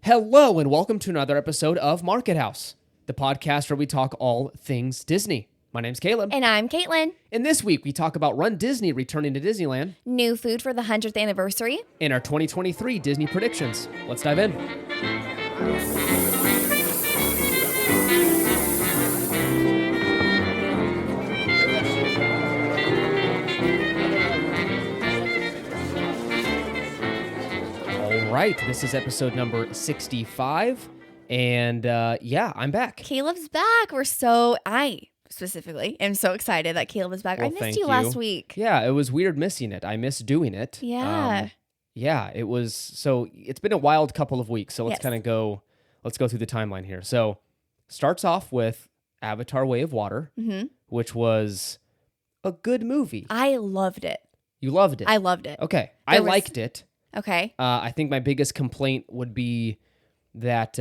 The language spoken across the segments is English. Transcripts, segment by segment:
Hello and welcome to another episode of Market House, the podcast where we talk all things Disney. My name's Caleb. And I'm Caitlin. And this week we talk about Run Disney returning to Disneyland New food for the 100th anniversary. and our 2023 Disney predictions. Let's dive in. All right, this is episode number 65. And I'm back. Caleb's back. I specifically am so excited that Caleb is back. Well, I missed thank you last week. Yeah, it was weird missing it. I miss doing it. Yeah. It was, so it's been a wild couple of weeks. So let's Yes. let's go through the timeline here. So starts off with Avatar Way of Water, which was a good movie. I loved it. You loved it. I loved it. Okay. There I was- liked it. Okay. I think my biggest complaint would be that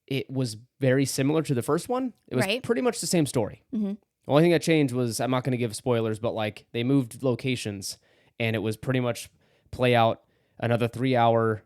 it was very similar to the first one. It was Right. pretty much the same story. Mhm. The only thing that changed was, I'm not going to give spoilers, but like they moved locations and it was pretty much play out another 3-hour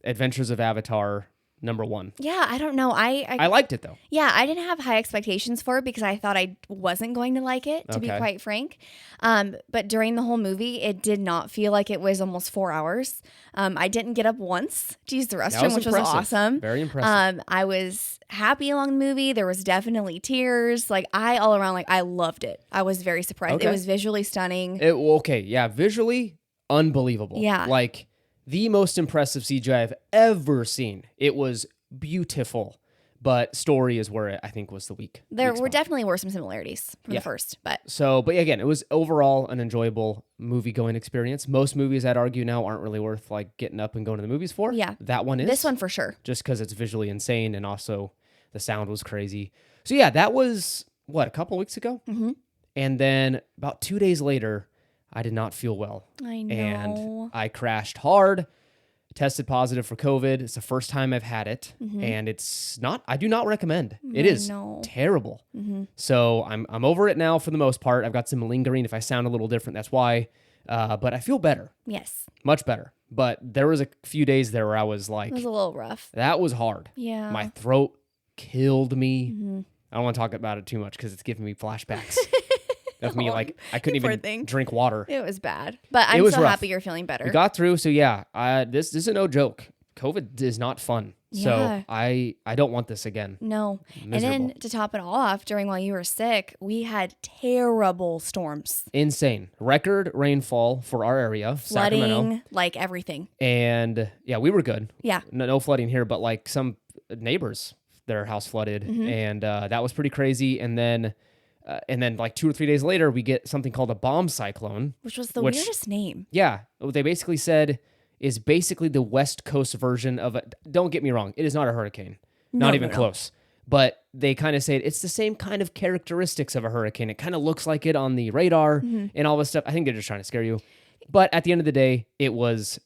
Adventures of Avatar #1. Yeah, I don't know. I liked it though. Yeah, I didn't have high expectations for it because I thought I wasn't going to like it, to be Okay. quite frank. But during the whole movie, it did not feel like it was almost 4 hours. I didn't get up once to use the That restroom, which was impressive. awesome. Very impressive. I was happy along the movie. There was definitely tears. All around, I loved it. I was very surprised. Okay. It was visually stunning. Visually unbelievable. Yeah. Like the most impressive CGI I've ever seen. It was beautiful, but story is where I think was the weak. There weak were spot. definitely were some similarities from Yeah. the first, but But again, it was overall an enjoyable movie-going experience. Most movies, I'd argue now, aren't really worth like getting up and going to the movies for. Yeah. That one is. this one for sure. Just because it's visually insane and also the sound was crazy. So yeah, that was, a couple weeks ago? Mhm. And then about 2 days later, I did not feel well. I know. And I crashed hard, tested positive for COVID. It's the first time I've had it. And I do not recommend. It is know. terrible. So I'm over it now for the most part. I've got some lingering. If I sound a little different, that's why. But I feel better, Yes. much better. But there was a few days there where I was like, It was a little rough. that was hard. Yeah. My throat killed me. Mm-hmm. I don't want to talk about it too much because it's giving me flashbacks of me. Like I couldn't poor even thing. drink water. It was bad. But It I'm was so rough. happy you're feeling better. We got through. So yeah, this is no joke. COVID is not fun. Yeah. So I don't want this again. No. Miserable. And then to top it all off, while you were sick, we had terrible storms. Insane. Record rainfall for our area, Sacramento. Flooding, everything. And yeah, we were good. Yeah. No flooding here, but like some neighbors, their house flooded, Mm-hmm. and that was pretty crazy. And then like 2 or 3 days later, we get something called a bomb cyclone. Which was the Which- weirdest name. Yeah, what they basically said is basically the West Coast version of it. Don't get me wrong, it is not a hurricane, not No, even no. close. But they kind of say it's the same kind of characteristics of a hurricane. It kind of looks like it on the radar Mm-hmm. and all this stuff. I think they're just trying to scare you. But at the end of the day, it was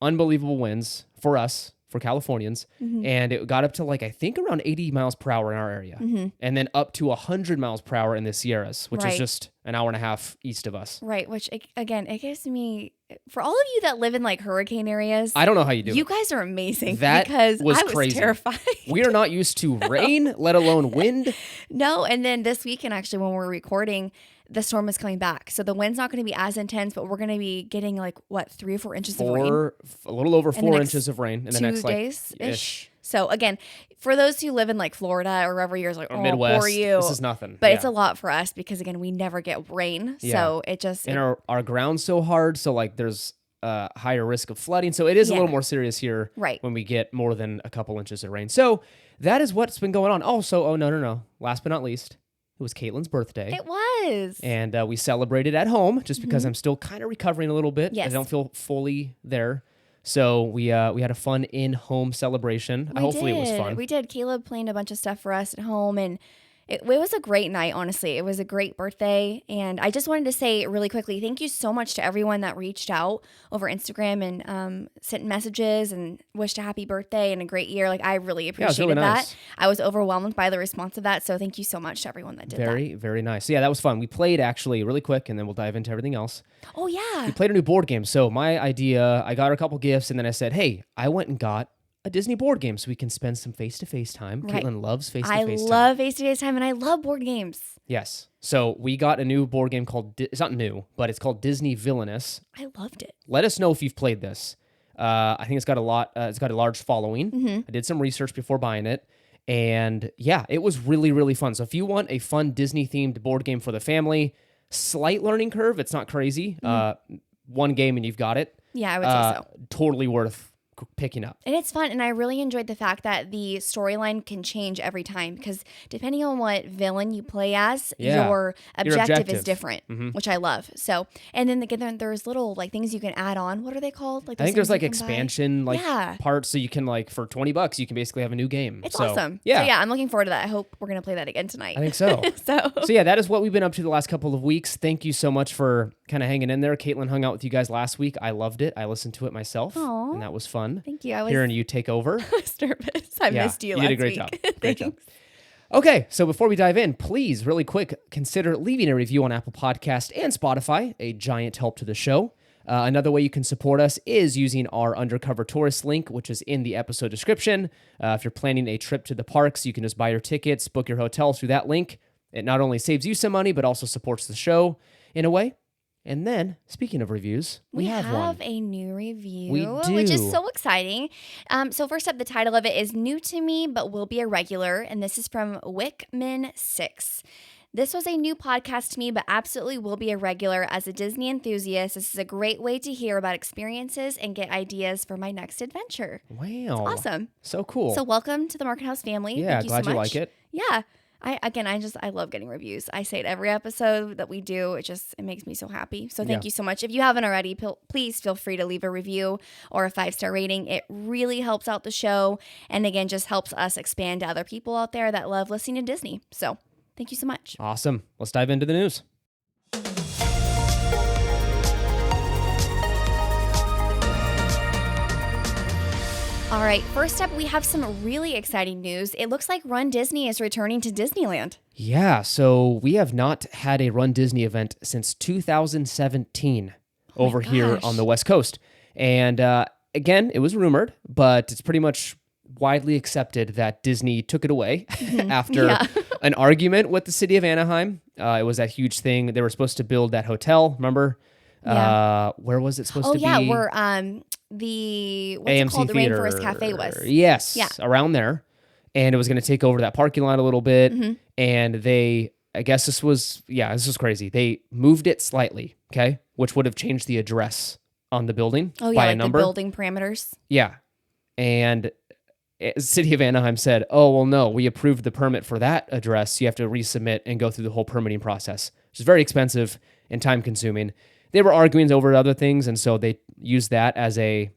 unbelievable winds for us, for Californians, Mm-hmm. and it got up to I think around 80 miles per hour in our area, and then up to 100 miles per hour in the Sierras, which is Right. just an hour and a half east of us. Right. Which, again, it gives me, for all of you that live in hurricane areas, I don't know how you do it. you guys are amazing. That because was I was crazy. terrified. We are not used to rain, let alone wind. No, and then this weekend, actually, when we're recording, the storm is coming back. So the wind's not going to be as intense, but we're going to be getting 3 or 4 inches of rain. A little over the 4 next inches of rain in the 2 next days ish. ish. So again, for those who live in Florida or wherever you're Or Midwest. poor you. This is nothing. But Yeah. it's a lot for us because again, we never get rain. Yeah. So it just And our ground's so hard, so there's higher risk of flooding. So it is a Yeah. little more serious here Right. when we get more than a couple inches of rain. So that is what's been going on. Also, no. Last but not least, it was Caitlin's birthday. it was. And we celebrated at home just because I'm still kind of recovering a little bit. Yes. I don't feel fully there. So we had a fun in-home celebration. Hopefully it was fun. We did. Caleb planned a bunch of stuff for us at home, and It was a great night, honestly. It was a great birthday. And I just wanted to say really quickly, thank you so much to everyone that reached out over Instagram and sent messages and wished a happy birthday and a great year. Like, I really appreciated really that. nice. I was overwhelmed by the response of that. So thank you so much to everyone that did that. Very, very nice. So yeah, that was fun. We played actually really quick, and then we'll dive into everything else. Oh, yeah. We played a new board game. So my idea, I got her a couple gifts, and then I said, hey, I went and got a Disney board game so we can spend some face-to-face time. Right. Caitlin loves face-to-face time. I love face-to-face time, and I love board games. Yes. So we got a new board game called, it's not new, but it's called Disney Villainous. I loved it. Let us know if you've played this. I think it's got a large following. Mm-hmm. I did some research before buying it. And yeah, it was really, really fun. So if you want a fun Disney-themed board game for the family, slight learning curve, it's not crazy. One game and you've got it. Yeah, I would say so. Totally worth picking up. And it's fun, and I really enjoyed the fact that the storyline can change every time because depending on what villain you play as, your objective is different, which I love. So, and then again, there's little like things you can add on. What are they called? Like I think there's like expansion parts, so you can like for $20 you can basically have a new game. It's awesome. Yeah, so yeah, I'm looking forward to that. I hope we're gonna play that again tonight. I think so. So yeah, that is what we've been up to the last couple of weeks. Thank you so much for kind of hanging in there. Caitlin hung out with you guys last week. I loved it. I listened to it myself, and that was fun. Thank you. I was hearing you take over. I was nervous. I missed you last week. You did a great week. job. Great job. Okay, so before we dive in, please, really quick, consider leaving a review on Apple Podcast and Spotify, a giant help to the show. Another way you can support us is using our Undercover Tourist link, which is in the episode description. If you're planning a trip to the parks, you can just buy your tickets, book your hotel through that link. It not only saves you some money, but also supports the show in a way. And then, speaking of reviews, we have one. A new review, we do. Which is so exciting. So first up, the title of it is New to Me, but will be a regular. And this is from Wickman6. This was a new podcast to me, but absolutely will be a regular. As a Disney enthusiast, this is a great way to hear about experiences and get ideas for my next adventure. Wow. It's awesome. So cool. So welcome to the Market House family. Yeah, Thank you glad so much. you like it. Yeah. I love getting reviews. I say it every episode that we do. It makes me so happy. So thank you so much. If you haven't already, please feel free to leave a review or a 5-star rating. It really helps out the show. And again, just helps us expand to other people out there that love listening to Disney. So thank you so much. Awesome. Let's dive into the news. All right, first up, we have some really exciting news. It looks like Run Disney is returning to Disneyland. Yeah, so we have not had a Run Disney event since 2017 over here on the West Coast. And again, it was rumored, but it's pretty much widely accepted that Disney took it away after an argument with the city of Anaheim. It was that huge thing. They were supposed to build that hotel, remember? Yeah. Where was it supposed to be? Oh, yeah, where the AMC called? The Theater. Rainforest Cafe was. Yes, yeah. Around there. And it was going to take over that parking lot a little bit. And I guess this was crazy. They moved it slightly, okay? Which would have changed the address on the building by a number. The building parameters. Yeah. And the city of Anaheim said, oh, well, no, we approved the permit for that address. So you have to resubmit and go through the whole permitting process, which is very expensive and time consuming. They were arguing over other things, and so they used that as there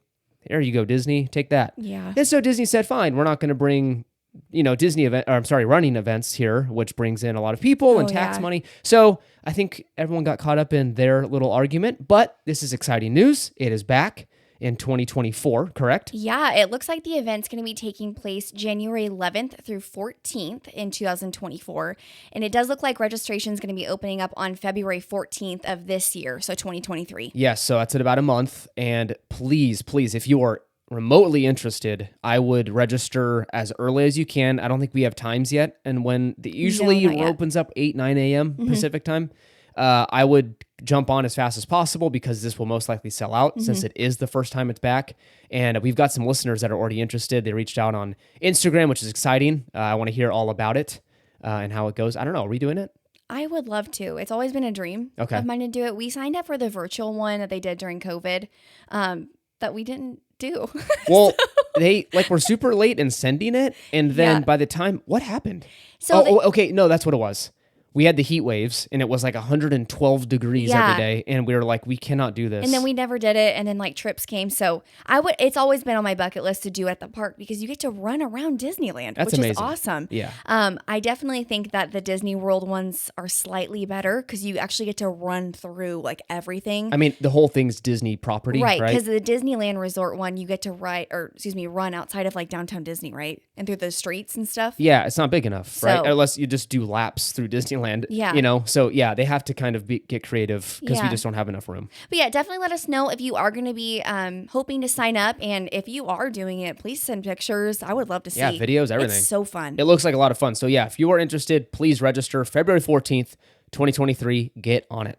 you go, Disney, take that. Yeah. And so Disney said, fine, we're not going to bring, running events here, which brings in a lot of people and tax money. So I think everyone got caught up in their little argument, but this is exciting news. It is back in 2024, correct? Yeah, it looks like the event's going to be taking place January 11th through 14th in 2024. And it does look like registration is going to be opening up on February 14th of this year, so 2023. Yes, so that's in about a month. And please, if you are remotely interested, I would register as early as you can. I don't think we have times yet. And when usually it opens up 8, 9 a.m. Pacific time, I would jump on as fast as possible because this will most likely sell out since it is the first time it's back. And we've got some listeners that are already interested. They reached out on Instagram, which is exciting. I want to hear all about it and how it goes. I don't know. Are we doing it? I would love to. It's always been a dream of mine to do it. We signed up for the virtual one that they did during COVID that we didn't do. Well, they were super late in sending it. And then by the time, what happened? So okay. No, that's what it was. we had the heat waves and it was like 112 degrees Yeah. every day. And we were like, we cannot do this. And then we never did it. And then like trips came. So it's always been on my bucket list to do at the park because you get to run around Disneyland, That's which amazing. is awesome. Yeah. I definitely think that the Disney World ones are slightly better because you actually get to run through like everything. I mean, the whole thing's Disney property, right? Because the Disneyland Resort one, you get to run outside of like downtown Disney, right? And through the streets and stuff. Yeah, it's not big enough, right? So- Unless you just do laps through Disneyland. Yeah. You know, so yeah, they have to kind of get creative because we Yeah. just don't have enough room. But yeah, definitely let us know if you are going to be hoping to sign up. And if you are doing it, please send pictures. I would love to see. Yeah, videos, everything. It's so fun. It looks like a lot of fun. So yeah, if you are interested, please register February 14th, 2023. Get on it.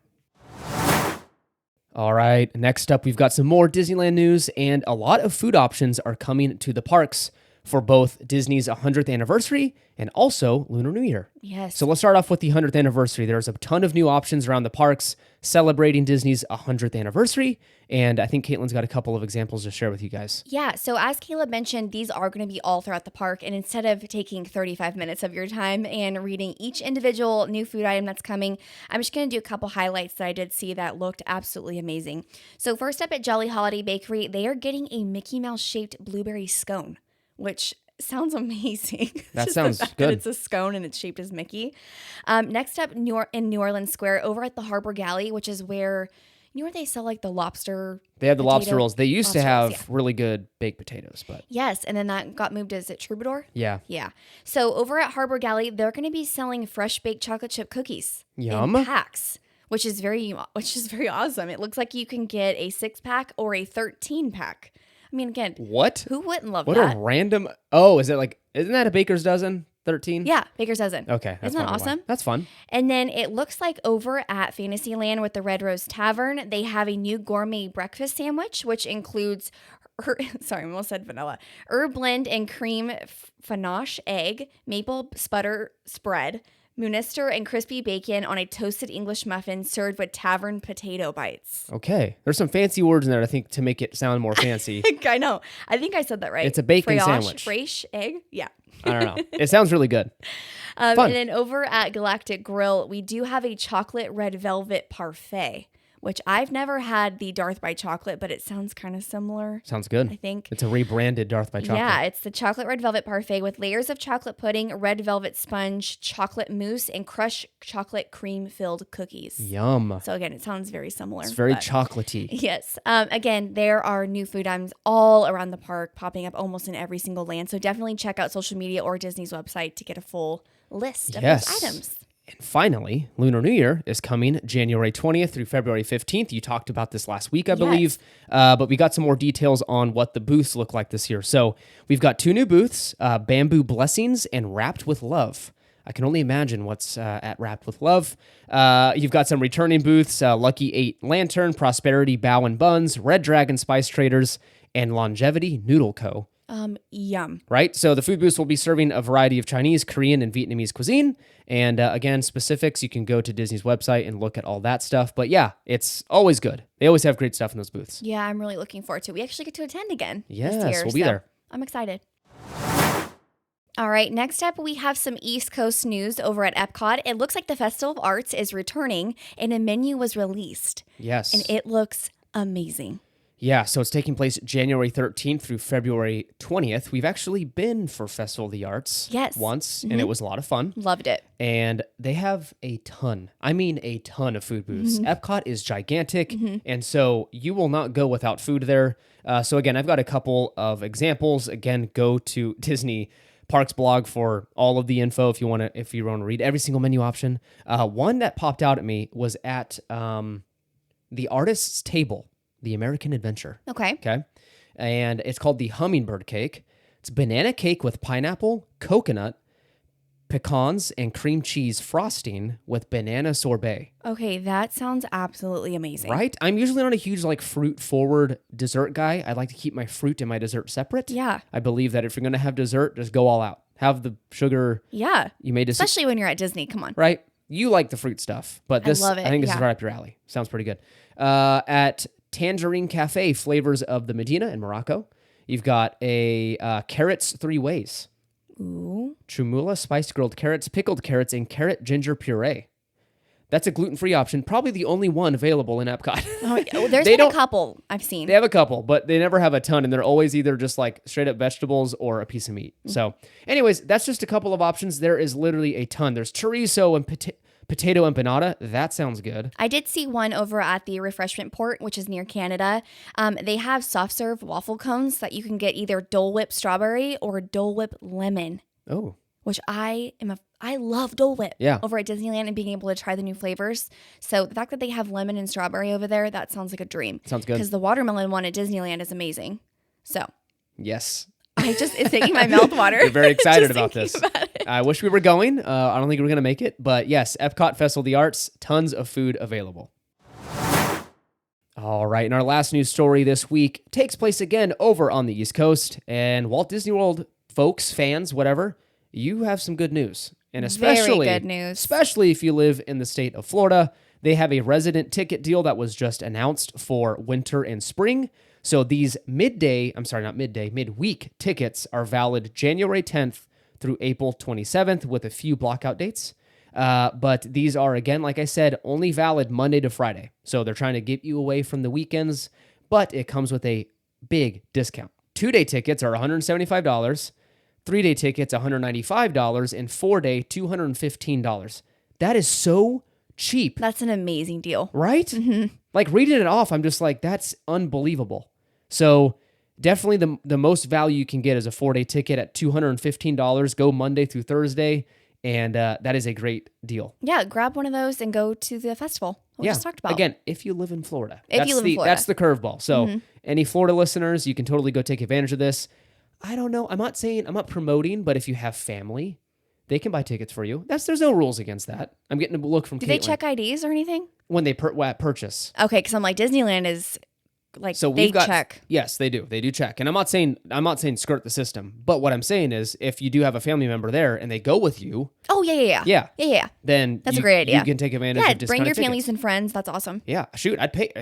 All right, next up, we've got some more Disneyland news, and a lot of food options are coming to the parks for both Disney's 100th anniversary and also Lunar New Year. Yes. So let's start off with the 100th anniversary. There's a ton of new options around the parks celebrating Disney's 100th anniversary, and I think Caitlin's got a couple of examples to share with you guys. Yeah, so as Caleb mentioned, these are going to be all throughout the park. And instead of taking 35 minutes of your time and reading each individual new food item that's coming, I'm just going to do a couple highlights that I did see that looked absolutely amazing. So first up at Jolly Holiday Bakery, they are getting a Mickey Mouse shaped blueberry scone, which sounds amazing. That Just sounds the fact good. That it's a scone and it's shaped as Mickey. Next up, in New Orleans Square, over at the Harbor Galley, which is where they sell like the lobster. They have the lobster potato- rolls. They used to lobster have rolls, really good baked potatoes, but Yes, and then that got moved. Is it Troubadour? yeah. Yeah. So over at Harbor Galley, they're going to be selling fresh baked chocolate chip cookies Yum. in packs, which is very awesome. It looks like you can get a 6-pack or a 13-pack. I mean, again, What? who wouldn't love What that? a random. Oh, isn't that a baker's dozen? 13? Yeah, Baker's Dozen. Okay. That's Isn't that probably why. awesome? That's fun. And then it looks like over at Fantasyland with the Red Rose Tavern, they have a new gourmet breakfast sandwich, which includes, I almost said vanilla, herb blend and cream panache egg, maple butter spread, Munister and crispy bacon on a toasted English muffin served with tavern potato bites. Okay. There's some fancy words in there, I think, to make it sound more fancy. I know. I think I said that right. It's a bacon Fraiche, sandwich. Fraiche egg? Yeah. I don't know. It sounds really good. Fun. And then over at Galactic Grill, we do have a chocolate red velvet parfait, which I've never had the Darth by chocolate, but it sounds kind of similar, Sounds good. I think. It's a rebranded Darth by Chocolate. Yeah, it's the chocolate red velvet parfait with layers of chocolate pudding, red velvet sponge, chocolate mousse, and crushed chocolate cream filled cookies. Yum. So again, it sounds very similar. It's very but- chocolatey. Yes. Again, there are new food items all around the park popping up almost in every single land. So definitely check out social media or Disney's website to get a full list of Yes. those items. And finally, Lunar New Year is coming January 20th through February 15th. You talked about this last week, I believe, but we got some more details on what the booths look like this year. So we've got 2 new booths, Bamboo Blessings and Wrapped with Love. I can only imagine what's at Wrapped with Love. You've got some returning booths, Lucky 8 Lantern, Prosperity Bow and Buns, Red Dragon Spice Traders, and Longevity Noodle Co. Yum. Right? So the food booths will be serving a variety of Chinese, Korean, and Vietnamese cuisine. And again, specifics, you can go to Disney's website and look at all that stuff. But yeah, it's always good. They always have great stuff in those booths. Yeah, I'm really looking forward to it. We actually get to attend again. Yes, this year, we'll be so there. I'm excited. All right, next up, we have some East Coast news over at Epcot. It looks like the Festival of Arts is returning and a menu was released. Yes. And it looks amazing. Yeah, so it's taking place January 13th through February 20th. We've actually been for Festival of the Arts once, and it was a lot of fun. Loved it. And they have a ton of food booths. Epcot is gigantic, and so you will not go without food there. So again, I've got a couple of examples. Again, go to Disney Parks blog for all of the info if you want to read every single menu option. One that popped out at me was at the Artist's Table, the American Adventure. Okay. And it's called the Hummingbird Cake. It's banana cake with pineapple, coconut, pecans, and cream cheese frosting with banana sorbet. Okay, that sounds absolutely amazing. Right? I'm usually not a huge fruit forward dessert guy. I like to keep my fruit and my dessert separate. Yeah. I believe that if you're going to have dessert, just go all out. Have the sugar. Yeah. You made Especially when you're at Disney. Come on. right? You like the fruit stuff, but this love it, I think this is yeah. right up your alley. Sounds pretty good. At Tangerine Cafe, flavors of the Medina in Morocco. You've got a carrots 3 ways. Ooh. Chumula, spiced grilled carrots, pickled carrots, and carrot ginger puree. That's a gluten-free option, probably the only one available in Epcot. Oh, yeah. There's been a couple I've seen. They have a couple, but they never have a ton, and they're always either just like straight up vegetables or a piece of meat. So anyways, that's just a couple of options. There is literally a ton. There's chorizo and potato empanada. That sounds good. I did see one over at the Refreshment Port, which is near Canada. They have soft serve waffle cones that you can get either Dole Whip strawberry or Dole Whip lemon. Oh. Which I love Dole Whip over at Disneyland and being able to try the new flavors. So the fact that they have lemon and strawberry over there, that sounds like a dream. Sounds good. Because the watermelon one at Disneyland is amazing. So. Yes. It's making my mouth water. You're very excited about this. I wish we were going. I don't think we're going to make it. But yes, Epcot Festival of the Arts, tons of food available. All right. And our last news story this week takes place again over on the East Coast. And Walt Disney World folks, fans, whatever, you have some good news. And especially, very good news. Especially if you live in the state of Florida, they have a resident ticket deal that was just announced for winter and spring. So these midweek tickets are valid January 10th through April 27th with a few blockout dates. But these are, again, like I said, only valid Monday to Friday. So they're trying to get you away from the weekends, but it comes with a big discount. 2-day tickets are $175. 3-day tickets, $195, and 4-day, $215. That is so cheap. That's an amazing deal. Right? Mm-hmm. Like, reading it off, I'm just like, that's unbelievable. So definitely the most value you can get is a 4-day ticket at $215. Go Monday through Thursday, and that is a great deal. Yeah, grab one of those and go to the festival we just talked about. Again, if you live in Florida. That's the curveball. So any Florida listeners, you can totally go take advantage of this. I don't know. I'm not promoting, but if you have family, they can buy tickets for you. There's no rules against that. I'm getting a look from Caitlin. Do they check IDs or anything? When they purchase. Okay, because I'm like, Disneyland is like, so they check. Yes, they do. They do check. And I'm not saying skirt the system, but what I'm saying is if you do have a family member there and they go with you. Oh, yeah. Then that's a great idea. You can take advantage of discounted bring your tickets. families and friends. That's awesome. Yeah, shoot, I'd pay.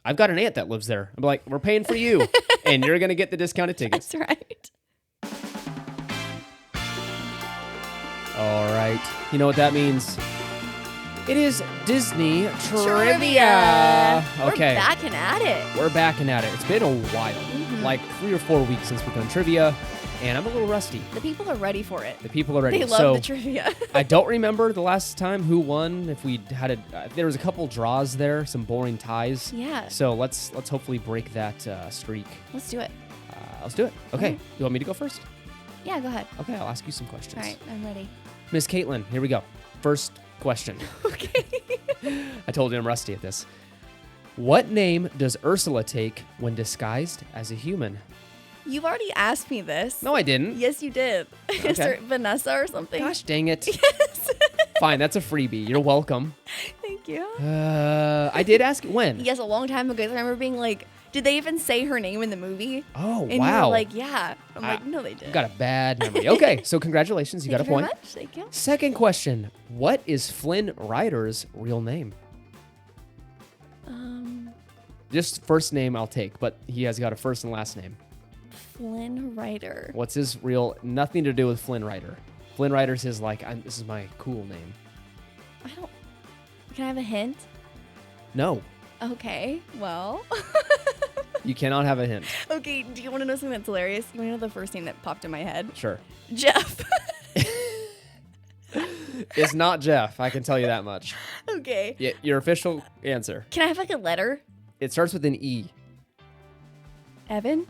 I've got an aunt that lives there. I'm like, we're paying for you, and you're going to get the discounted tickets. That's right. All right. You know what that means? It is Disney Trivia. Okay. We're backing at it. We're backing at it. It's been a while, like 3 or 4 weeks since we've done trivia, and I'm a little rusty. The people are ready for it. The people are ready. They love the trivia. I don't remember the last time who won. If we had there was a couple draws there, some boring ties. Yeah. So let's hopefully break that streak. Let's do it. Let's do it. Okay. You want me to go first? Yeah, go ahead. Okay, I'll ask you some questions. All right, I'm ready. Miss Caitlin, here we go. First question. Okay. I told you I'm rusty at this. What name does Ursula take when disguised as a human? You've already asked me this. No, I didn't. Yes, you did. Okay. Is it Vanessa or something? Gosh dang it. Yes. Fine, that's a freebie. You're welcome. Thank you. I did ask when. Yes, a long time ago. I remember being like, did they even say her name in the movie? Oh, and wow. You were like, yeah. I'm like, no, they didn't. I've got a bad memory. Okay, so congratulations. You got a point. Thank you very much. Thank you. Second question. What is Flynn Rider's real name? Just first name I'll take, but he has got a first and last name. Flynn Rider. What's his real? Nothing to do with Flynn Rider. Flynn Rider's his this is my cool name. Can I have a hint? No. Okay, well. You cannot have a hint. Okay, do you want to know something that's hilarious? You want to know the first name that popped in my head? Sure. Jeff. It's not Jeff, I can tell you that much. Okay. Yeah, your official answer. Can I have like a letter? It starts with an E. Evan?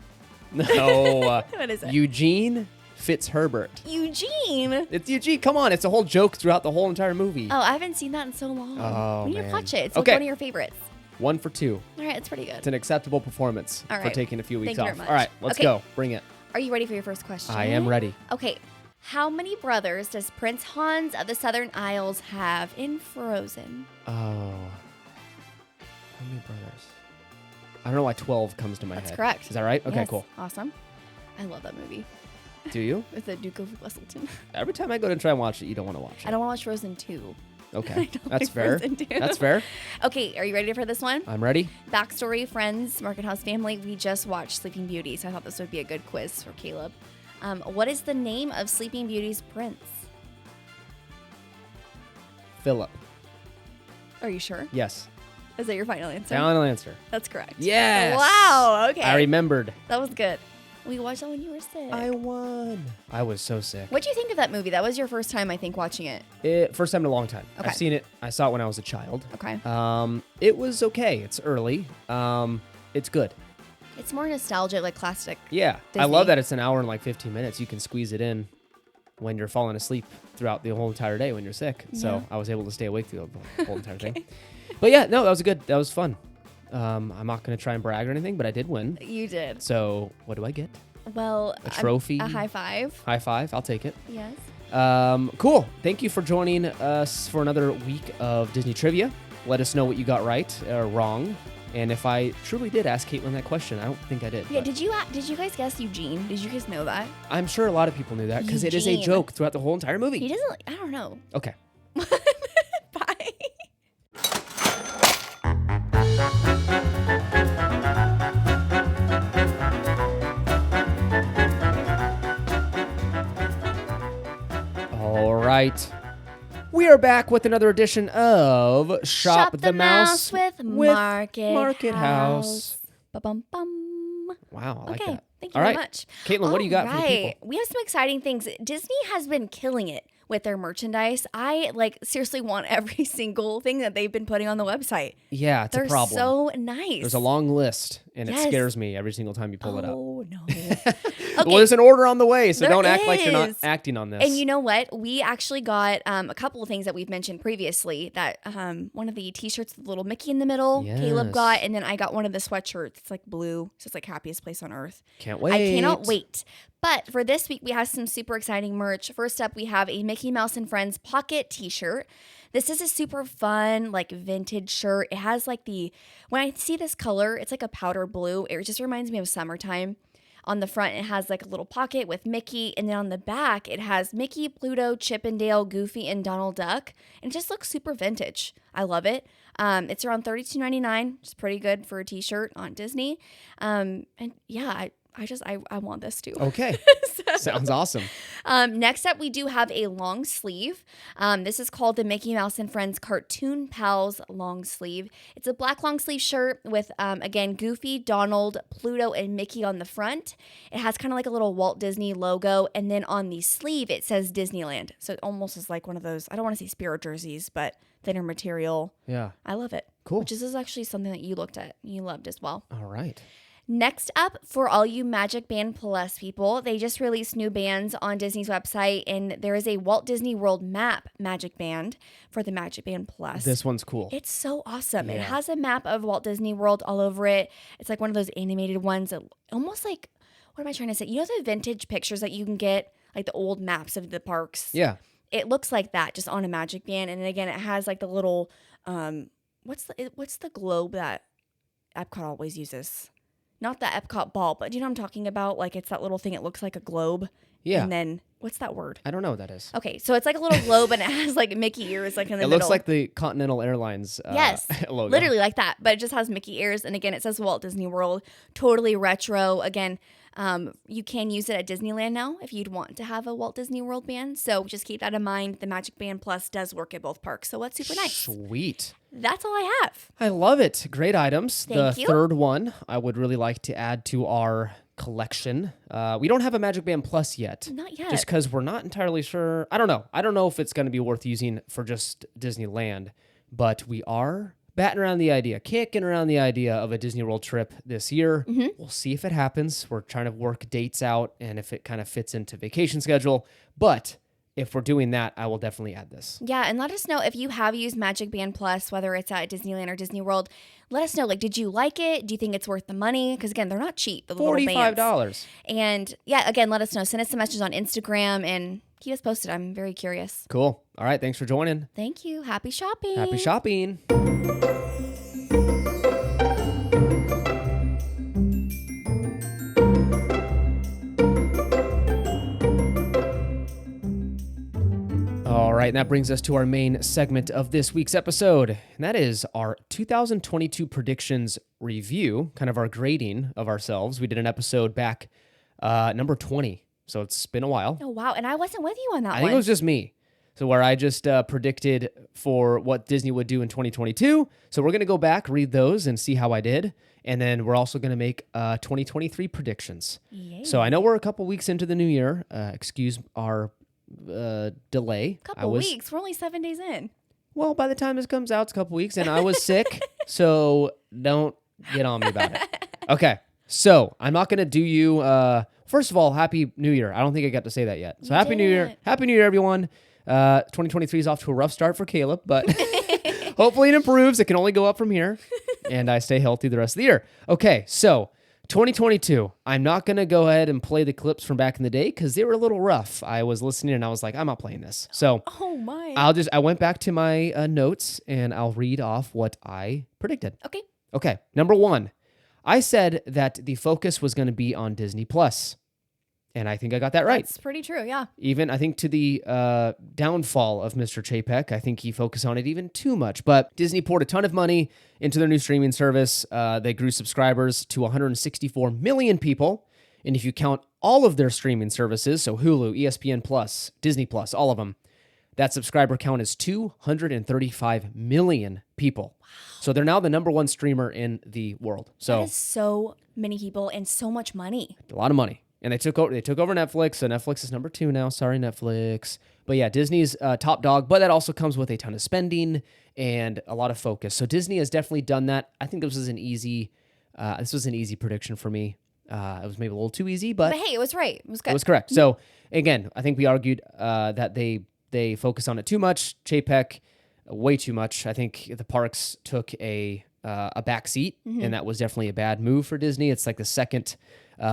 No. What is it? Eugene Fitzherbert. Eugene? It's Eugene. Come on. It's a whole joke throughout the whole entire movie. Oh, I haven't seen that in so long. Oh, we need man. to watch it. It's Okay. like one of your favorites. 1 for 2. All right, it's pretty good. It's an acceptable performance All for right. taking a few weeks Thank you off. very much. All right, let's Okay. go. Bring it. Are you ready for your first question? I am ready. Okay. How many brothers does Prince Hans of the Southern Isles have in Frozen? Oh. How many brothers? I don't know why 12 comes to my head. That's correct. Is that right? Okay, Yes. cool. Awesome. I love that movie. Do you? With the Duke of Weselton. Every time I go to try and watch it, you don't want to watch it. I don't want to watch Frozen 2. Okay. don't That's like fair. Frozen 2. That's fair. Okay, are you ready for this one? I'm ready. Backstory, friends, Market House family. We just watched Sleeping Beauty, so I thought this would be a good quiz for Caleb. What is the name of Sleeping Beauty's prince? Philip. Are you sure? Yes. Is that your final answer? Final answer. That's correct. Yes. Wow. Okay. I remembered. That was good. We watched that when you were sick. I won. I was so sick. What'd you think of that movie? That was your first time, I think, watching it. First time in a long time. Okay. I've seen it. I saw it when I was a child. Okay. It was okay. It's early. It's good. It's more nostalgic, like classic. Yeah. I Disney. love that it's an hour and like 15 minutes. You can squeeze it in when you're falling asleep throughout the whole entire day when you're sick. So Yeah. I was able to stay awake through the whole entire thing. But yeah, no, that was good. That was fun. I'm not going to try and brag or anything, but I did win. You did. So what do I get? Well, A trophy? A high five. High five. I'll take it. Yes. Cool. Thank you for joining us for another week of Disney Trivia. Let us know what you got right or wrong. And if I truly did ask Caitlin that question, I don't think I did. Yeah. but did you guys guess Eugene? Did you guys know that? I'm sure a lot of people knew that because it is a Eugene. joke throughout the whole entire He movie. doesn't. I don't know. Okay. Bye. All right. We are back with another edition of Shop the Mouse with Market House. Ba-bum-bum. Wow, I like Okay, that. thank you All very right. much. Caitlin, what do you got for the Alright, people? we have some exciting things. Disney has been killing it with their merchandise. I seriously want every single thing that they've been putting on the website. Yeah, it's They're a problem. so nice. There's a long list, and it Yes. scares me every single time you pull it up. Oh no. Well, there's an order on the way, so There don't act like you're not is. acting on this. And you know what? We actually got a couple of things that we've mentioned previously. That one of the T-shirts with the little Mickey in the middle, Caleb Yes. got, and then I got one of the sweatshirts. It's like blue, so it's like happiest place on earth. Can't wait. I cannot wait. But for this week, we have some super exciting merch. First up, we have a Mickey Mouse and Friends pocket T-shirt. This is a super fun, like vintage shirt. It has like when I see this color, it's like a powder blue. It just reminds me of summertime. On the front, it has like a little pocket with Mickey. And then on the back, it has Mickey, Pluto, Chip and Dale, Goofy, and Donald Duck. And it just looks super vintage. I love it. It's around $32.99, which is pretty good for a t-shirt on Disney. And yeah, I want this too. Okay. Sounds awesome. Next up, we do have a long sleeve. This is called the Mickey Mouse and Friends Cartoon Pals long sleeve. It's a black long sleeve shirt with, again, Goofy, Donald, Pluto, and Mickey on the front. It has kind of like a little Walt Disney logo. And then on the sleeve, it says Disneyland. So it almost is like one of those, I don't want to say Spirit jerseys, but thinner material. Yeah. I love it. Cool. Which is actually something that you looked at. You loved as well. All right. Next up, for all you Magic Band Plus people, they just released new bands on Disney's website, and there is a Walt Disney World map Magic Band for the Magic Band Plus. This one's cool. It's so awesome. It Yeah. has a map of Walt Disney World all over it. It's like one of those animated ones that almost like, what am I trying to say? You know the vintage pictures that you can get, like the old maps of the parks? Yeah. It looks like that, just on a Magic Band. And again, it has like the little, what's the globe that Epcot always uses? Not the Epcot ball, but do you know what I'm talking about? Like it's that little thing. It looks like a globe. Yeah. And then what's that word? I don't know what that is. Okay, so it's like a little globe and it has like Mickey ears like in the It middle. looks like the Continental Airlines yes, logo. literally like that, but it just has Mickey ears. And again, it says Walt Disney World. Totally retro. Again, you can use it at Disneyland now if you'd want to have a Walt Disney World band. So just keep that in mind. The Magic Band Plus does work at both parks, so that's super nice. Sweet. That's all I have. I love it. Great items. Thank the you. third one I would really like to add to our collection. We don't have a Magic Band Plus yet. Not yet. Just because we're not entirely sure. I don't know. I don't know if it's going to be worth using for just Disneyland, but we are batting around the idea, kicking around the idea of a Disney World trip this year. Mm-hmm. We'll see if it happens. We're trying to work dates out and if it kind of fits into vacation schedule. But if we're doing that, I will definitely add this. Yeah, and let us know if you have used Magic Band Plus, whether it's at Disneyland or Disney World. Let us know, like, did you like it? Do you think it's worth the money? Because, again, they're not cheap. The little bands. $45. And, yeah, again, let us know. Send us some messages on Instagram and keep us posted. I'm very curious. Cool. All right. Thanks for joining. Thank you. Happy shopping. Happy shopping. All right, and that brings us to our main segment of this week's episode, and that is our 2022 predictions review, kind of our grading of ourselves. We did an episode back, number 20, So it's been a while. Oh, wow. And I wasn't with you on that I one. think it was just me. So where I just predicted for what Disney would do in 2022. So we're going to go back, read those, and see how I did. And then we're also going to make 2023 predictions. Yay. So I know we're a couple weeks into the new year. Excuse our delay. Couple weeks. We're only 7 days in. Well, by the time this comes out, it's a couple weeks, and I was sick. So don't get on me about it. Okay. So I'm not going to do you... first of all, Happy New Year. I don't think I got to say that yet. So Happy New Year. Happy New Year, everyone. 2023 is off to a rough start for Caleb, but hopefully it improves. It can only go up from here, and I stay healthy the rest of the year. Okay, so 2022. I'm not going to go ahead and play the clips from back in the day because they were a little rough. I was listening, and I was like, I'm not playing this. So oh my. I went back to my notes, and I'll read off what I predicted. Okay, number 1. I said that the focus was going to be on Disney Plus, and I think I got that right. That's pretty true, yeah. Even, I think, to the downfall of Mr. Chapek, I think he focused on it even too much. But Disney poured a ton of money into their new streaming service. They grew subscribers to 164 million people, and if you count all of their streaming services, so Hulu, ESPN Plus, Disney Plus, all of them, that subscriber count is 235 million people. Wow. So they're now the number 1 streamer in the world. So that is so many people and so much money. A lot of money. And they took over Netflix, so Netflix is number 2 now. Sorry, Netflix. But yeah, Disney's top dog, but that also comes with a ton of spending and a lot of focus. So Disney has definitely done that. I think this was an easy prediction for me. It was maybe a little too easy, but hey, it was right. It was good. It was correct. So again, I think we argued that they focus on it too much. Chapek, way too much. I think the parks took a back seat, and that was definitely a bad move for Disney. It's like the second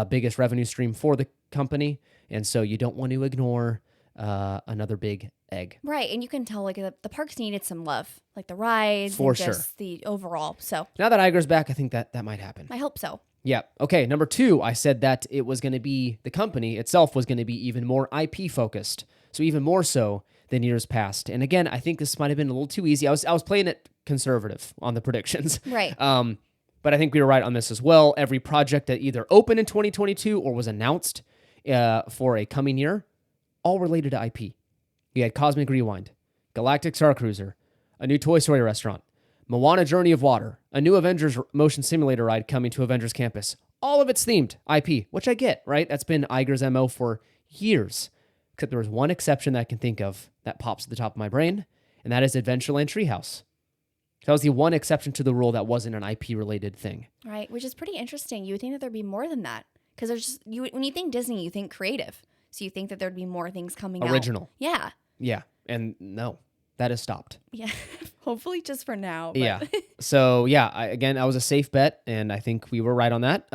biggest revenue stream for the company, and so you don't want to ignore another big egg. Right, and you can tell like the parks needed some love, like the rides for and sure. Just the overall. So now that Iger's back, I think that might happen. I hope so. Yeah. Okay. Number 2, I said that it was going to be the company itself was going to be even more IP focused. So even more so than years past. And again, I think this might have been a little too easy. I was playing it conservative on the predictions. Right. But I think we were right on this as well. Every project that either opened in 2022 or was announced for a coming year, all related to IP. You had Cosmic Rewind, Galactic Star Cruiser, a new Toy Story restaurant, Moana Journey of Water, a new Avengers motion simulator ride coming to Avengers Campus. All of it's themed IP, which I get, right? That's been Iger's MO for years. Except there was one exception that I can think of that pops to the top of my brain, and that is Adventureland Treehouse. That was the one exception to the rule that wasn't an IP-related thing. Right, which is pretty interesting. You would think that there'd be more than that. Because when you think Disney, you think creative. So you think that there'd be more things coming out. Original. Yeah. Yeah, and no, that has stopped. Yeah, hopefully just for now. But. Yeah. So yeah, I was a safe bet, and I think we were right on that.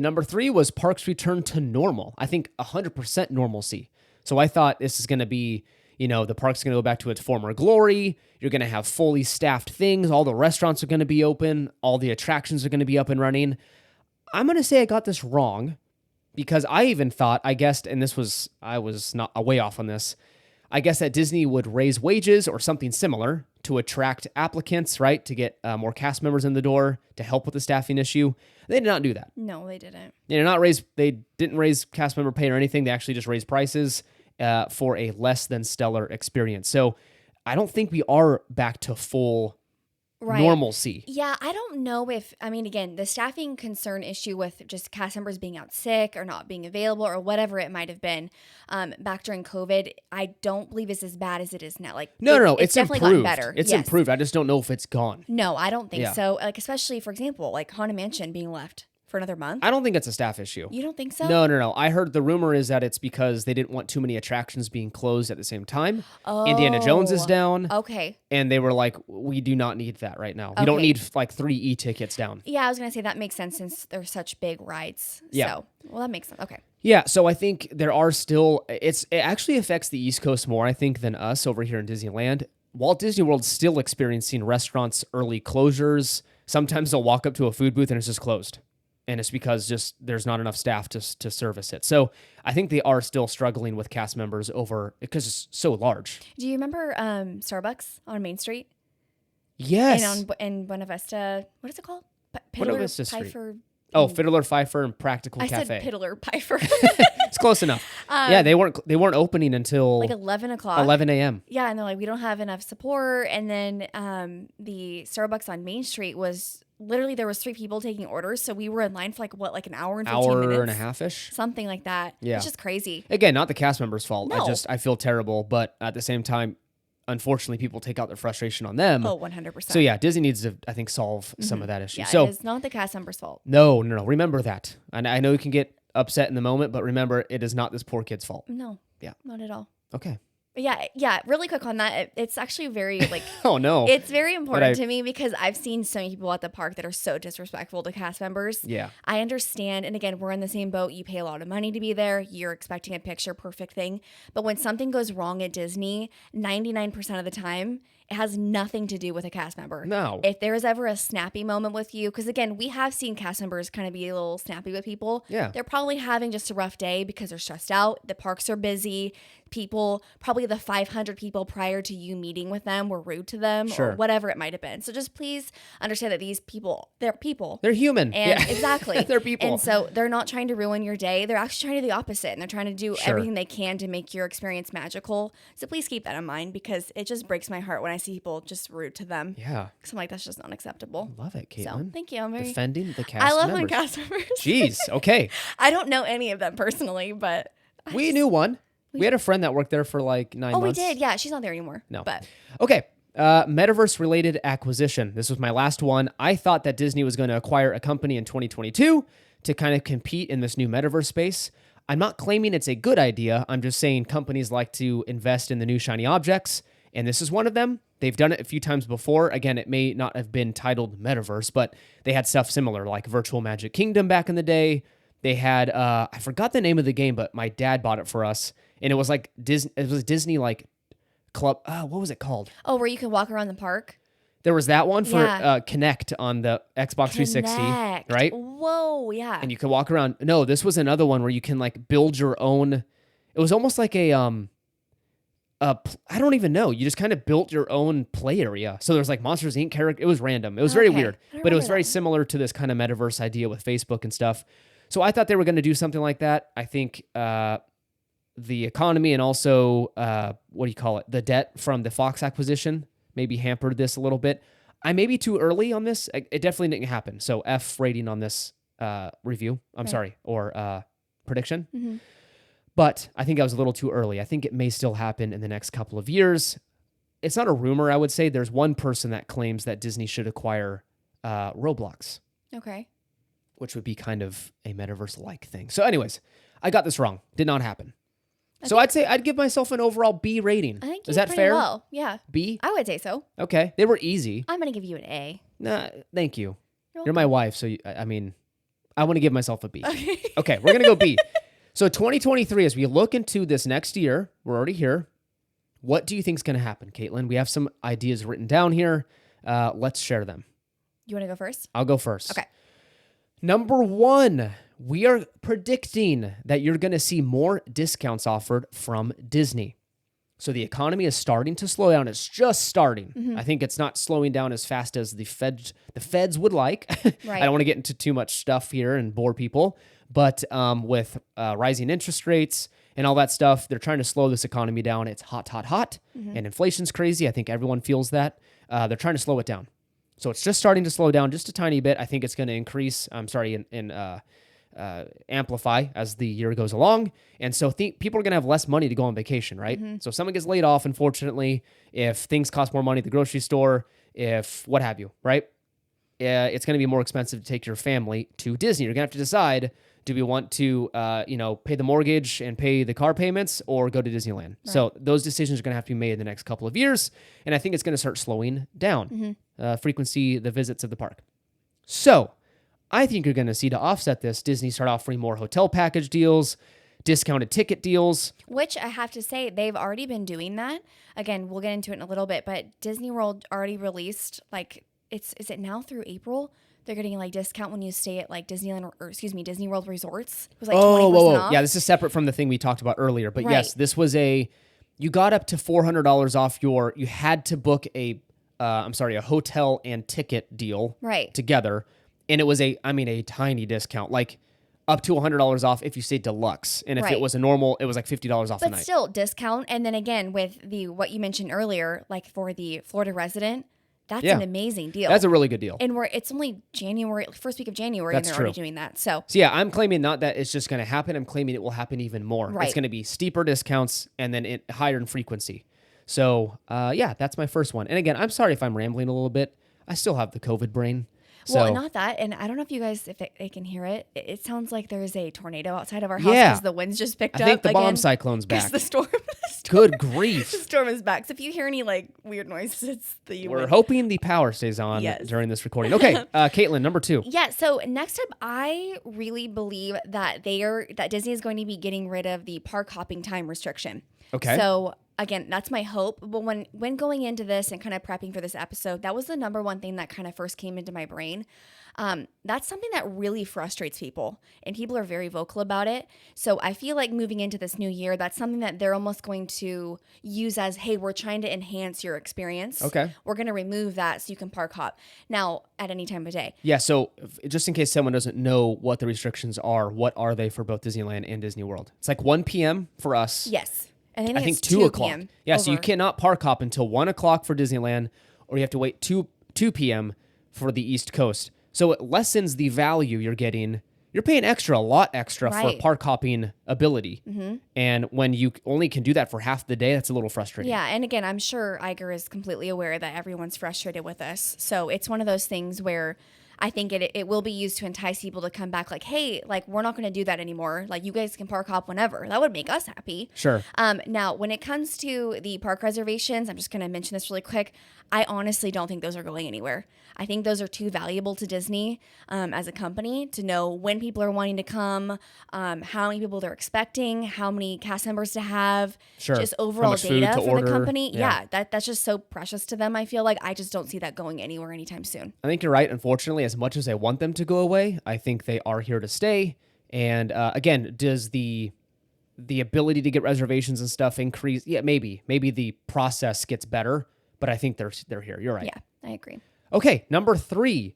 Number 3 was parks return to normal. I think 100% normalcy. So I thought this is going to be, the park's going to go back to its former glory. You're going to have fully staffed things. All the restaurants are going to be open. All the attractions are going to be up and running. I'm going to say I got this wrong because I even thought, I guessed, and I was not way off on this. I guess that Disney would raise wages or something similar to attract applicants, right? To get more cast members in the door to help with the staffing issue. They did not do that. No, they didn't. They didn't raise cast member pay or anything. They actually just raised prices for a less than stellar experience. So I don't think we are back to full normalcy. Yeah, I don't know again, the staffing concern issue with just cast members being out sick or not being available or whatever it might have been back during COVID, I don't believe it's as bad as it is now. No, it's definitely improved. Gotten better. It's improved. I just don't know if it's gone. No, I don't think so. Especially, for example, Haunted Mansion being left for another month. I don't think it's a staff issue. You don't think so? No. I heard the rumor is that it's because they didn't want too many attractions being closed at the same time. Oh. Indiana Jones is down. Okay. And they were like, we do not need that right now. We don't need 3 e-tickets down. Yeah, I was going to say that makes sense since they're such big rides. Yeah. So, that makes sense. Okay. Yeah, so I think there are still, it actually affects the East Coast more, I think, than us over here in Disneyland. Walt Disney World's still experiencing restaurants' early closures. Sometimes they'll walk up to a food booth and it's just closed. And it's because just there's not enough staff to service it. So I think they are still struggling with cast members because it's so large. Do you remember Starbucks on Main Street? Yes. And in Buena Vista, what is it called? Buena Vista Street. Oh, Fiddler Pfeiffer and Practical I Cafe. said Piddler Piper. It's close enough. Yeah, they weren't opening until like 11 o'clock. 11 a.m. Yeah, and they're like, we don't have enough support. And then the Starbucks on Main Street was literally, there was 3 people taking orders. So we were in line for like an hour and 15 minutes. Hour and a half-ish. Something like that. Yeah. It's just crazy. Again, not the cast members' fault. No. I feel terrible, but at the same time, unfortunately, people take out their frustration on them. Oh, 100%. So yeah, Disney needs to, I think, solve some of that issue. Yeah, So it is not the cast member's fault. no. Remember that. And I know you can get upset in the moment, but remember, it is not this poor kid's fault. No. Yeah. Not at all. Okay. But yeah, really quick on that. It's actually very like Oh no. it's very important to me because I've seen so many people at the park that are so disrespectful to cast members. Yeah. I understand, and again, we're in the same boat. You pay a lot of money to be there. You're expecting a picture perfect thing. But when something goes wrong at Disney, 99% of the time, it has nothing to do with a cast member. No. If there is ever a snappy moment with you, because again, we have seen cast members kind of be a little snappy with people. Yeah. They're probably having just a rough day because they're stressed out. The parks are busy. People, probably the 500 people prior to you meeting with them were rude to them Sure. or whatever it might have been. So just please understand that these people, they're people. They're human. And yeah. exactly. They're people. And so they're not trying to ruin your day. They're actually trying to do the opposite. And they're trying to do Sure. everything they can to make your experience magical. So please keep that in mind because it just breaks my heart when I see people just rude to them. Yeah. Because I'm like, that's just not acceptable. Love it, So Caitlin. thank you. I'm very Defending the cast I love members. my cast members. Jeez. Okay. I don't know any of them personally, but We knew one. We had a friend that worked there for like 9 months. we did. Yeah, she's not there anymore. No. But Okay. Metaverse related acquisition. This was my last one. I thought that Disney was going to acquire a company in 2022 to kind of compete in this new metaverse space. I'm not claiming it's a good idea. I'm just saying companies like to invest in the new shiny objects, and this is one of them. They've done it a few times before. Again, it may not have been titled Metaverse, but they had stuff similar like Virtual Magic Kingdom back in the day. They had I forgot the name of the game, but my dad bought it for us, and it was like Disney. It was Disney like club. What was it called? oh, where you can walk around the park. There was that one for Yeah. Connect on the Xbox 360, Connect. right? Whoa, yeah. And you could walk around. No, this was another one where you can like build your own. It was almost like a I don't even know. You just kind of built your own play area. So there's like Monsters Inc. character. It was random. It was very Okay. weird, I don't but it was remember very that one. similar to this kind of metaverse idea with Facebook and stuff. So I thought they were going to do something like that. I think the economy and also what do you call it? The debt from the Fox acquisition maybe hampered this a little bit. I may be too early on this. It definitely didn't happen. So F rating on this review. I'm sorry, or prediction. Mm-hmm. But I think I was a little too early. I think it may still happen in the next couple of years. It's not a rumor, I would say. There's one person that claims that Disney should acquire Roblox, Okay. which would be kind of a metaverse-like thing. So anyways, I got this wrong. Did not happen. So I'd say I'd give myself an overall B rating. I think Is you that did fair? pretty well. Yeah. B? I would say so. Okay. They were easy. I'm going to give you an A. Nah, thank you. You're You're my wife, so I mean, I want to give myself a B. Okay. Okay, we're going to go B. So 2023, as we look into this next year, we're already here. What do you think is going to happen, Caitlin? We have some ideas written down here. Let's share them. You want to go first? I'll go first. Okay. Number one, we are predicting that you're going to see more discounts offered from Disney. So the economy is starting to slow down. It's just starting. I think it's not slowing down as fast as the feds would like. Right. I don't want to get into too much stuff here and bore people, but with rising interest rates and all that stuff, they're trying to slow this economy down. It's hot, and inflation's crazy. I think everyone feels that. They're trying to slow it down. So it's just starting to slow down just a tiny bit. I think it's going to increase. Amplify as the year goes along. And so people are going to have less money to go on vacation, right? So if someone gets laid off, unfortunately, if things cost more money at the grocery store, if what have you, right? It's going to be more expensive to take your family to Disney. You're going to have to decide, do we want to, pay the mortgage and pay the car payments or go to Disneyland? Right. So those decisions are going to have to be made in the next couple of years. And I think it's going to start slowing down frequency, the visits of the park. So I think you're going to see, to offset this, Disney start offering more hotel package deals, discounted ticket deals. Which I have to say, they've already been doing that. Again, we'll get into it in a little bit, but Disney World already released, like, is it now through April? They're getting like discount when you stay at like Disney World resorts. It was like 20% off. Yeah, this is separate from the thing we talked about earlier. But Right. yes, this was you got up to $400 off you had to book a hotel and ticket deal Right. together. And it was a tiny discount, like up to $100 off if you stayed deluxe. And if Right. it was a normal, it was like $50 off a But night. still, discount. And then again, with what you mentioned earlier, like for the Florida resident, that's Yeah. an amazing deal. That's a really good deal. And it's only January, first week of January, That's and they're already true. doing that. So So yeah, I'm claiming not that it's just going to happen. I'm claiming it will happen even more. Right. It's going to be steeper discounts and then higher in frequency. So yeah, that's my first one. And again, I'm sorry if I'm rambling a little bit. I still have the COVID brain. well, So not that. And I don't know if you guys, if they can hear it. It sounds like there's a tornado outside of our house Yeah. because the winds just picked I up. think the bomb again. cyclone's 'Cause back. the storm. Good The grief. storm is back. So if you hear any like weird noises, it's the We're wind. hoping the power stays on Yes. during this recording. Okay, Caitlin, number 2. Yeah, so next up, I really believe that Disney is going to be getting rid of the park hopping time restriction. Okay. So again, that's my hope. But when going into this and kind of prepping for this episode, that was the number one thing that kind of first came into my brain. That's something that really frustrates people, and people are very vocal about it. So I feel like moving into this new year, that's something that they're almost going to use as, hey, we're trying to enhance your experience. Okay. We're going to remove that so you can park hop now at any time of day. Yeah, so just in case someone doesn't know what the restrictions are, what are they for both Disneyland and Disney World? It's like 1 p.m. for us. Yes. And I think it's 2 o'clock. PM Yeah, so you over. cannot park hop until 1 o'clock for Disneyland, or you have to wait 2 p.m. for the East Coast. So it lessens the value you're getting. You're paying a lot extra for Right. park hopping ability. Mm-hmm. And when you only can do that for half the day, that's a little frustrating. Yeah, and again, I'm sure Iger is completely aware that everyone's frustrated with us. So it's one of those things where I think it will be used to entice people to come back like, hey, like we're not going to do that anymore. Like you guys can park hop whenever. That would make us happy. Sure. Now, when it comes to the park reservations, I'm just going to mention this really quick. I honestly don't think those are going anywhere. I think those are too valuable to Disney as a company to know when people are wanting to come, how many people they're expecting, how many cast members to have, Sure. just How overall much food data to for order. the company. Yeah. Yeah, that's just so precious to them. I feel like I just don't see that going anywhere anytime soon. I think you're right. Unfortunately, as much as I want them to go away, I think they are here to stay. And again, does the ability to get reservations and stuff increase? Yeah, maybe. Maybe the process gets better, but I think they're here. You're right. Yeah, I agree. Okay, number 3.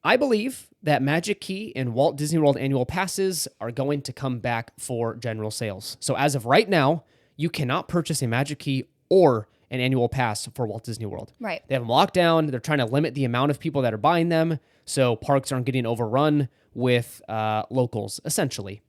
I believe that Magic Key and Walt Disney World annual passes are going to come back for general sales. So as of right now, you cannot purchase a Magic Key or an annual pass for Walt Disney World. Right. They have them locked down. They're trying to limit the amount of people that are buying them so parks aren't getting overrun with locals, essentially,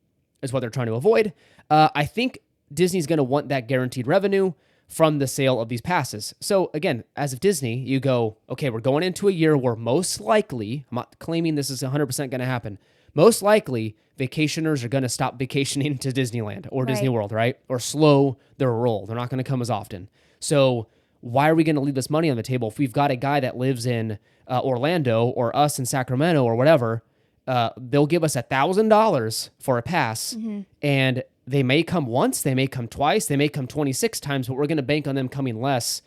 is what they're trying to avoid. I think Disney's going to want that guaranteed revenue from the sale of these passes. So again, as of Disney, you go, okay, we're going into a year where most likely, I'm not claiming this is 100% going to happen, most likely vacationers are going to stop vacationing to Disneyland or Disney Right. World, right? Or slow their roll. They're not going to come as often. So why are we going to leave this money on the table if we've got a guy that lives in Orlando or us in Sacramento or whatever? They'll give us $1,000 for a pass, and they may come once, they may come twice, they may come 26 times, but we're going to bank on them coming less.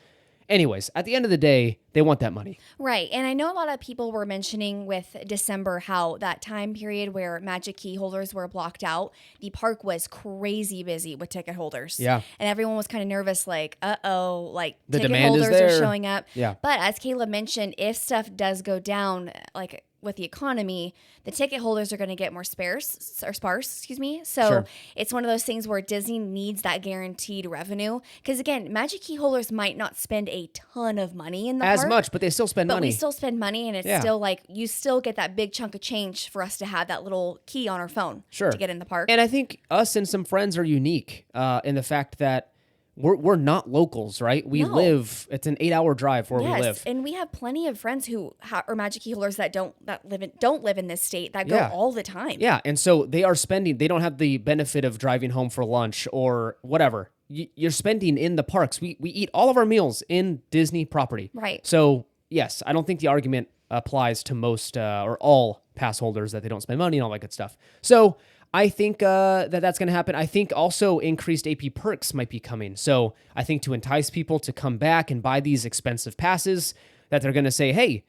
Anyways, at the end of the day, they want that money. Right. And I know a lot of people were mentioning with December how that time period where Magic Key holders were blocked out, the park was crazy busy with ticket holders. Yeah. And everyone was kind of nervous, like, uh-oh, like The ticket demand is holders are there. showing up. Yeah. But as Caleb mentioned, if stuff does go down, like with the economy, the ticket holders are going to get more sparse. So Sure. it's one of those things where Disney needs that guaranteed revenue. Because again, Magic Key holders might not spend a ton of money in the As park. much, but they still spend But money. we still spend money, and it's Yeah. still like you still get that big chunk of change for us to have that little key on our phone Sure. to get in the park. And I think us and some friends are unique in the fact that we're not locals, right? We No. live, it's an 8-hour drive where we live. and we have plenty of friends who are Magic Key holders that don't live in this state that go Yeah. all the time. Yeah, and so they are spending, they don't have the benefit of driving home for lunch or whatever. You're spending in the parks. We eat all of our meals in Disney property. Right. So, yes, I don't think the argument applies to most or all pass holders that they don't spend money and all that good stuff. So, I think that's going to happen. I think also increased AP perks might be coming. So, I think to entice people to come back and buy these expensive passes, that they're going to say, hey,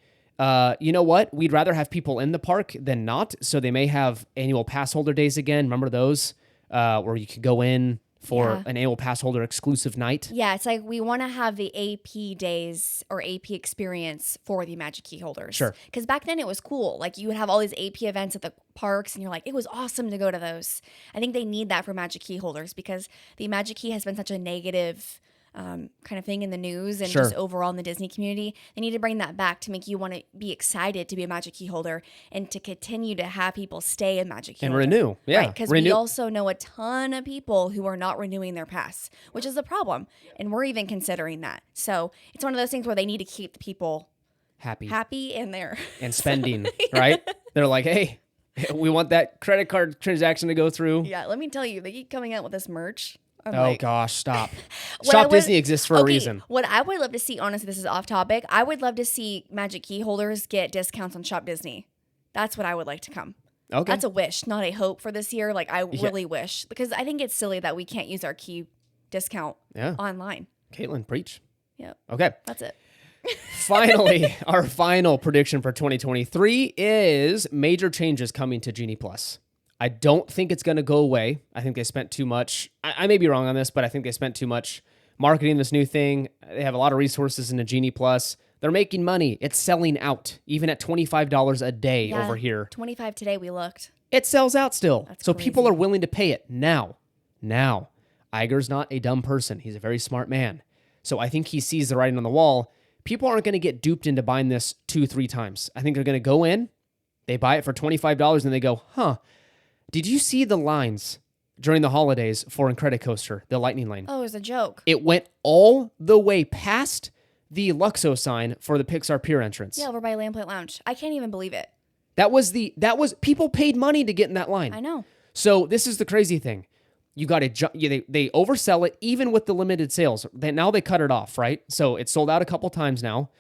you know what? We'd rather have people in the park than not. So they may have annual pass holder days again. Remember those where you could go in for Yeah. an annual pass holder exclusive night. Yeah, it's like we want to have the AP days or AP experience for the Magic Key holders. Sure. Because back then it was cool. Like you would have all these AP events at the parks and you're like, it was awesome to go to those. I think they need that for Magic Key holders because the Magic Key has been such a negative kind of thing in the news and Sure. just overall in the Disney community. They need to bring that back to make you want to be excited to be a Magic Key holder and to continue to have people stay a Magic Key And holder. renew. Yeah. Right, because we renew. also know a ton of people who are not renewing their pass, which is a problem. And we're even considering that. So it's one of those things where they need to keep the people happy and there. and spending, right? They're like, hey, we want that credit card transaction to go through. Yeah, let me tell you, they keep coming out with this merch. I'm Oh like, gosh, stop. What I Shop would- Disney exists for a okay, reason. What I would love to see, honestly, this is off topic. I would love to see Magic Key holders get discounts on Shop Disney. That's what I would like to come. Okay. That's a wish, not a hope for this year. Like I really wish because I think it's silly that we can't use our key discount Yeah. online. Caitlin, preach. Yep, Okay. that's it. Finally, our final prediction for 2023 is major changes coming to Genie Plus. I don't think it's going to go away. I think they spent too much. I may be wrong on this, but I think they spent too much marketing this new thing. They have a lot of resources in the Genie Plus. They're making money. It's selling out, even at $25 a day Yeah, over here. 25 today. We looked. It sells out still. That's So people crazy. are willing to pay it now. Now, Iger's not a dumb person. He's a very smart man. So I think he sees the writing on the wall. People aren't going to get duped into buying this 2-3 times. I think they're going to go in, they buy it for $25, and they go, huh, did you see the lines during the holidays for Incredicoaster, the Lightning Lane? Oh, it was a joke. It went all the way past the Luxo sign for the Pixar Pier entrance. Yeah, over by Lamplight Lounge. I can't even believe it. That was people paid money to get in that line. I know. So this is the crazy thing. You got to they oversell it even with the limited sales. Now they cut it off, right? So it's sold out a couple times now.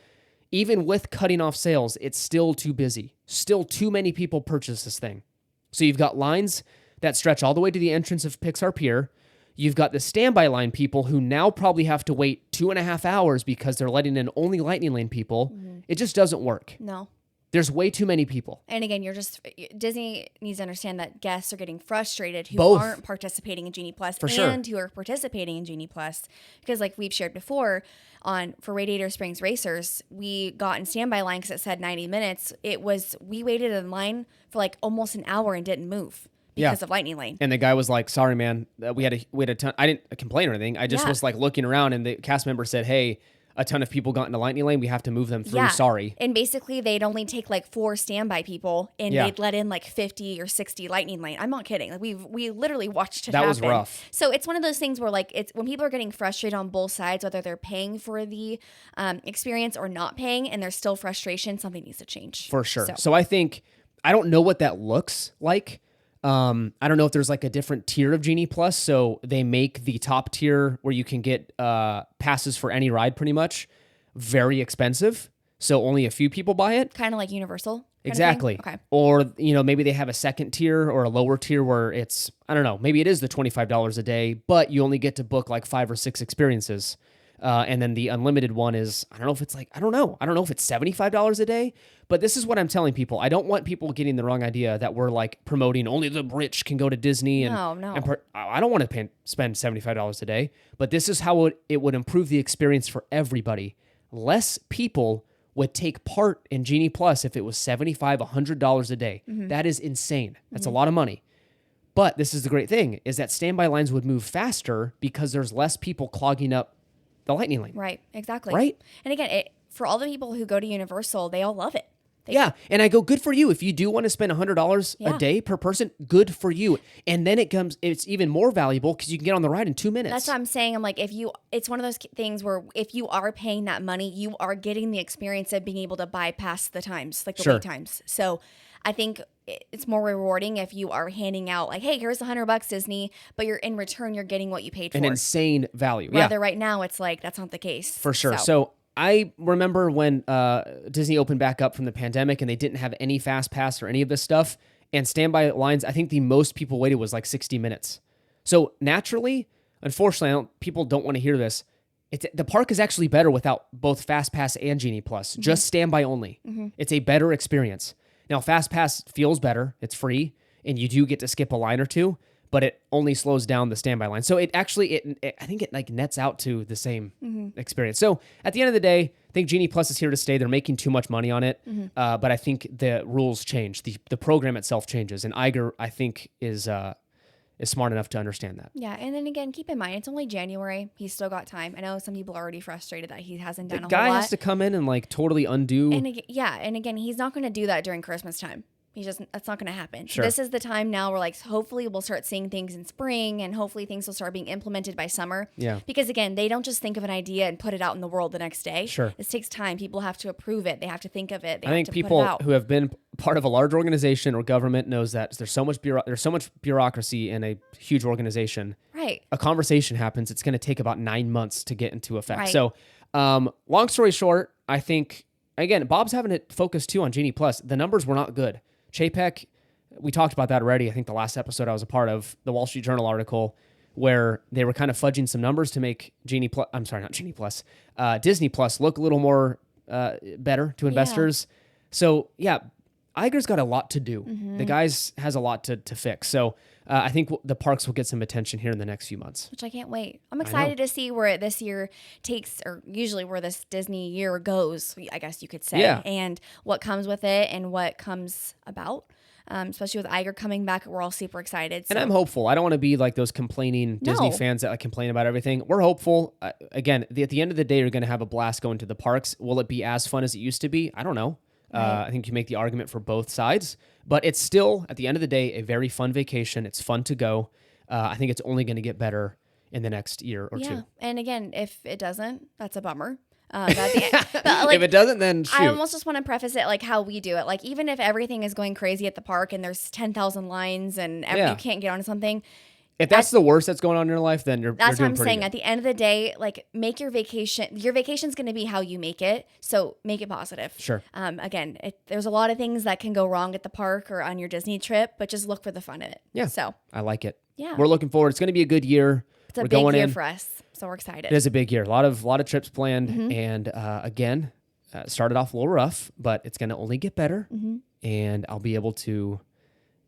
Even with cutting off sales, it's still too busy. Still too many people purchase this thing. So you've got lines that stretch all the way to the entrance of Pixar Pier. You've got the standby line people who now probably have to wait 2.5 hours because they're letting in only Lightning Lane people. It just doesn't work. No. There's way too many people. And again, Disney needs to understand that guests are getting frustrated who Both. aren't participating in Genie Plus For sure. and who are participating in Genie Plus. Because like we've shared before for Radiator Springs Racers, we got in standby line because it said 90 minutes. We waited in line for like almost an hour and didn't move because of Lightning Lane. And the guy was like, sorry, man, we had a ton. I didn't complain or anything. I just Yeah. was like looking around and the cast member said, hey, a ton of people got into Lightning Lane. We have to move them through. Sorry. And basically, they'd only take like 4 standby people, and Yeah. they'd let in like 50 or 60 Lightning Lane. I'm not kidding. Like we literally watched it That happen. was rough. So it's one of those things where like it's when people are getting frustrated on both sides, whether they're paying for the experience or not paying, and there's still frustration. Something needs to change For sure. So I think, I don't know what that looks like. I don't know if there's like a different tier of Genie Plus. So they make the top tier where you can get passes for any ride pretty much very expensive. So only a few people buy it. Kind of like Universal. kind of thing? Exactly. Okay. Or, maybe they have a second tier or a lower tier where it's, I don't know, maybe it is the $25 a day, but you only get to book like 5 or 6 experiences. And then the unlimited one is, I don't know if it's $75 a day, but this is what I'm telling people. I don't want people getting the wrong idea that we're like promoting only the rich can go to Disney. And, No. I don't want to spend $75 a day, but this is how it would improve the experience for everybody. Less people would take part in Genie Plus if it was $75, $100 a day. That is insane. That's a lot of money. But this is the great thing, is that standby lines would move faster because there's less people clogging up the Lightning Lane. Right. Exactly. Right? And again, for all the people who go to Universal, they all love it. Yeah. And I go, good for you. If you do want to spend $100 Yeah. a day per person, good for you. And then it's even more valuable because you can get on the ride in 2 minutes. That's what I'm saying. I'm like, it's one of those things where if you are paying that money, you are getting the experience of being able to bypass the times, like the Sure. wait times. So I think it's more rewarding if you are handing out like, hey, here's $100 Disney, but you're in return, you're getting what you paid for. An insane value. Rather right now, it's like, that's not the case. For sure. So I remember when Disney opened back up from the pandemic and they didn't have any fast pass or any of this stuff, and standby lines, I think the most people waited was like 60 minutes. So naturally, unfortunately, people don't want to hear this. The park is actually better without both fast pass and Genie Plus, just standby only. It's a better experience. Now, fast pass feels better. It's free and you do get to skip a line or two, but it only slows down the standby line. So it actually, I think it like nets out to the same experience. So at the end of the day, I think Genie Plus is here to stay. They're making too much money on it, but I think the rules change. The program itself changes, and Iger, I think, is smart enough to understand that. Yeah, and then again, keep in mind, it's only January. He's still got time. I know some people are already frustrated that he hasn't done a whole lot. The guy has to come in and like totally undo. And again, he's not going to do that during Christmas time. That's not going to happen. Sure. This is the time now where like hopefully we'll start seeing things in spring, and hopefully things will start being implemented by summer. Yeah. Because again, they don't just think of an idea and put it out in the world the next day. Sure. This takes time. People have to approve it. They have to think of it. I think people who have been part of a large organization or government knows that there's so much bureaucracy in a huge organization. Right. A conversation happens. It's going to take about 9 months to get into effect. Right. So, long story short, I think again, Bob's having it focused too on Genie Plus. The numbers were not good. Chapek, we talked about that already. I think the last episode I was a part of, the Wall Street Journal article, where they were kind of fudging some numbers to make Disney Plus look a little more better to investors. So yeah, Iger's got a lot to do. The guys has a lot to fix. So I think the parks will get some attention here in the next few months. Which I can't wait. I'm excited to see where this year takes, or usually where this Disney year goes, I guess you could say, and what comes with it and what comes about. Especially with Iger coming back, we're all super excited. So. And I'm hopeful. I don't want to be like those complaining Disney fans that like complain about everything. We're hopeful. Again, at the end of the day, you're going to have a blast going to the parks. Will it be as fun as it used to be? I don't know. Right. I think you make the argument for both sides, but it's still, at the end of the day, a very fun vacation. It's fun to go. I think it's only going to get better in the next year or two. And again, if it doesn't, that's a bummer. If it doesn't, then shoot. I almost just want to preface it like how we do it. Like even if everything is going crazy at the park and there's 10,000 lines and you can't get onto something. If that's the worst that's going on in your life, then that's you're what I'm saying. Good. At the end of the day, like make your vacation. Your vacation's going to be how you make it. So make it positive. Sure. Again, there's a lot of things that can go wrong at the park or on your Disney trip, but just look for the fun in it. Yeah. So I like it. Yeah. We're looking forward. It's going to be a good year. It's a big year for us. So we're excited. It is a big year. A lot of trips planned. And again, started off a little rough, but it's going to only get better. And I'll be able to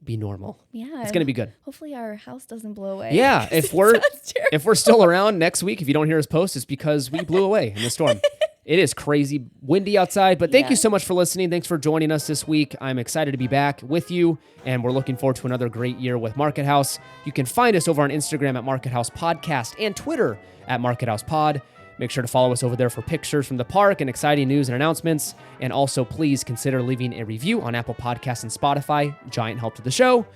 be normal. Yeah. It's going to be good. Hopefully our house doesn't blow away. Yeah. If we're still around next week, if you don't hear us post, it's because we blew away in the storm. It is crazy windy outside, but thank you so much for listening. Thanks for joining us this week. I'm excited to be back with you, and we're looking forward to another great year with Market House. You can find us over on Instagram at Market House Podcast and Twitter at Market House Pod. Make sure to follow us over there for pictures from the park and exciting news and announcements. And also, please consider leaving a review on Apple Podcasts and Spotify. Giant help to the show.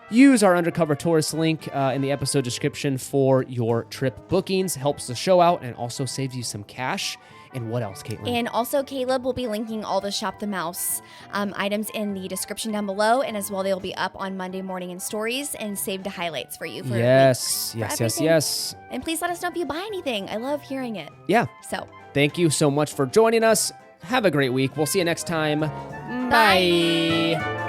Use our Undercover Tourist link in the episode description for your trip bookings. Helps the show out and also saves you some cash. And what else, Caitlin? And also, Caleb will be linking all the Shop the Mouse items in the description down below. And as well, they'll be up on Monday morning in stories and saved to highlights for you. Yes. And please let us know if you buy anything. I love hearing it. Yeah. So thank you so much for joining us. Have a great week. We'll see you next time. Bye.